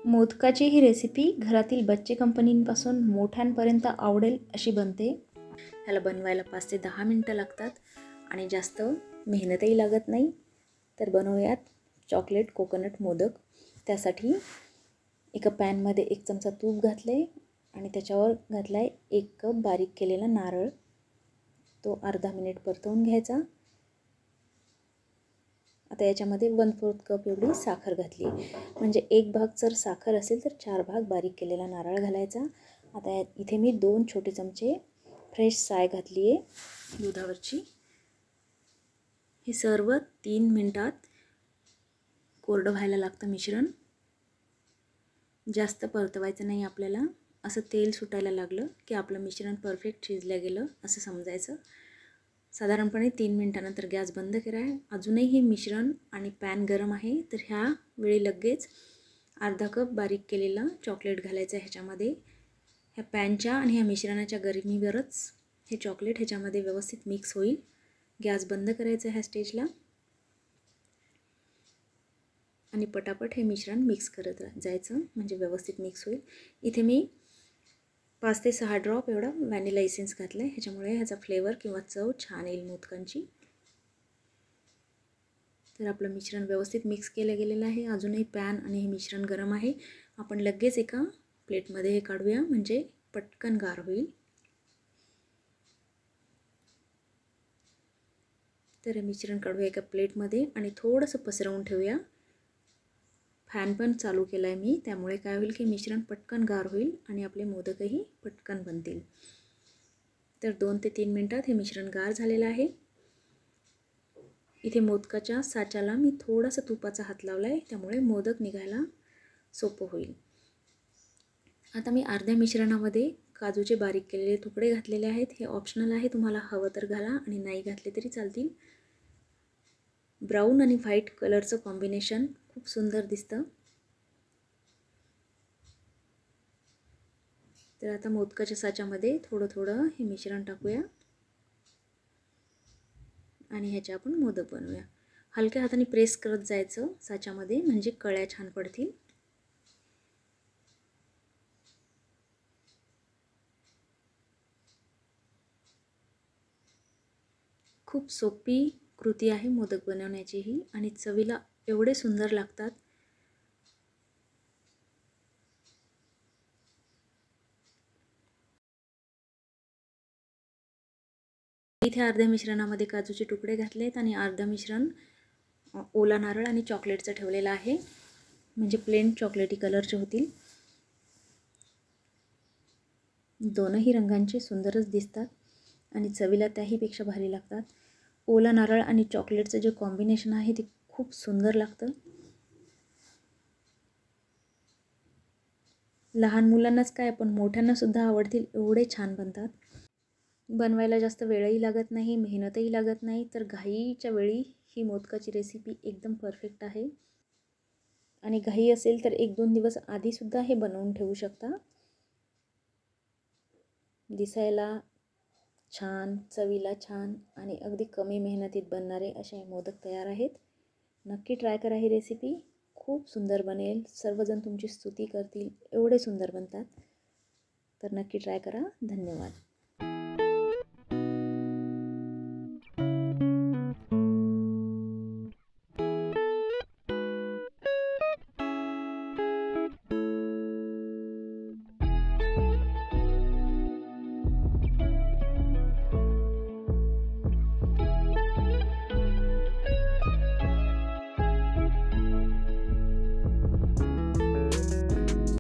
मोदकाची ही recipe घरातील बच्चे कंपनीपासून मोठ्यांपर्यंत आवडेल अशी बनते। ह्याला बनवायला 5 ते 10 मिनिटं लागतात आणि जास्त मेहनतही लागत नाही। तर बनवूयात चॉकलेट कोकोनट मोदक। त्यासाठी एका पॅनमध्ये 1 चमचा तूप घातले आणि त्याच्यावर घातलाय 1 कप बारीक केलेला नारळ। तो अर्धा मिनिट परतवून घ्यायचा। आता याच्यामध्ये 1/4 कप एवढी साखर घातली, म्हणजे 1 भाग जर साखर असेल तर 4 भाग बारीक केलेला नारळ घालायचा। आता इथे मी 2 छोटे चमचे फ्रेश साय घातली आहे दुधावरची। हे सर्व 3 मिनिटात कोरडं व्हायला लागतं मिश्रण। जास्त परतवायचं नाही आपल्याला। असं तेल सुटायला लागलं की आपलं मिश्रण परफेक्ट शिजलं गेलं असं समजायचं। साधारणपणे 3 मिनिटानंतर गॅस बंद करा। अजूनही हे मिश्रण आणि पॅन गरम आहे, तर ह्या वेळी लगेच अर्धा कप बारीक केलेला चॉकलेट घालायचं ह्याच्यामध्ये। ह्या पॅनच्या आणि ह्या मिश्रणाच्या गरमीवरच हे चॉकलेट ह्याच्यामध्ये व्यवस्थित मिक्स होईल। गॅस बंद करायचा ह्या स्टेजला आणि पटापट हे मिश्रण मिक्स करत जायचं, म्हणजे व्यवस्थित मिक्स होईल। इथे मी 5 ते 6 ड्रॉप एवढा व्हॅनिला एसेन्स घातला आहे, ह्याच्यामुळे ह्याचा फ्लेवर किंवा चव छान येईल मोदकांची। तर आपलं मिश्रण व्यवस्थित मिक्स केलं गेलेलं आहे। अजूनही पॅन आणि हे मिश्रण गरम आहे। आपण लगेच एका प्लेटमध्ये हे काढूया, म्हणजे पटकन गार होईल। तर हे मिश्रण काढूया एका प्लेटमध्ये आणि थोडंसं पसरवून ठेवूया। फॅन पण चालू केला आहे मी, त्यामुळे काय होईल की मिश्रण पटकन गार होईल आणि आपले मोदकही पटकन बनतील। तर 2 ते 3 मिनिटात हे मिश्रण गार झालेलं आहे। इथे मोदकाच्या साच्याला मी थोडासा तुपाचा हात लावला आहे, त्यामुळे मोदक निघायला सोपं होईल। आता मी अर्ध्या मिश्रणामध्ये काजूचे बारीक केलेले तुकडे घातलेले आहेत। हे ऑप्शनल आहे, तुम्हाला हवं तर घाला आणि नाही घातले तरी चालतील। ब्राऊन आणि व्हाईट कलरचं कॉम्बिनेशन खूप सुंदर दिसतं। तर आता मोदकाच्या साच्यामध्ये थोडं थोडं हे मिश्रण टाकूया आणि ह्याचे आपण मोदक बनवूया। हलक्या हाताने प्रेस करत जायचं साच्यामध्ये, म्हणजे कळ्या छान पडतील। खूप सोपी कृती आहे मोदक बनवण्याची ही, आणि चवीला एवढे सुंदर लागतात। इथे अर्ध्या मिश्रणामध्ये काजूचे तुकडे घातलेत आणि अर्धा मिश्रण ओला नारळ आणि चॉकलेटचं ठेवलेलं आहे, म्हणजे प्लेन चॉकलेटी कलरचे होतील। दोनही रंगांचे सुंदरच दिसतात आणि चवीला त्याहीपेक्षा भारी लागतात। ओला नारळ आणि चॉकलेटचं जे कॉम्बिनेशन आहे ते खूप सुंदर लागतं। लहान मुलांनाच काय, पण मोठ्यांना सुद्धा आवडतील एवढे छान बनतात। बनवायला जास्त वेळही लागत नाही, मेहनतही लागत नाही, तर घाईच्या वेळी ही मोदकाची रेसिपी एकदम परफेक्ट आहे। आणि घाई असेल तर 1-2 दिवस आधी सुद्धा हे बनवून ठेवू शकता। दिसायला छान, चवीला छान आणि अगदी कमी मेहनतीत बनणारे असे मोदक तयार आहेत। नक्की ट्राय करा ही रेसिपी, खूप सुंदर बनेल। सर्वजण तुमची स्तुती करतील, एवढे सुंदर बनतात। तर नक्की ट्राय करा। धन्यवाद।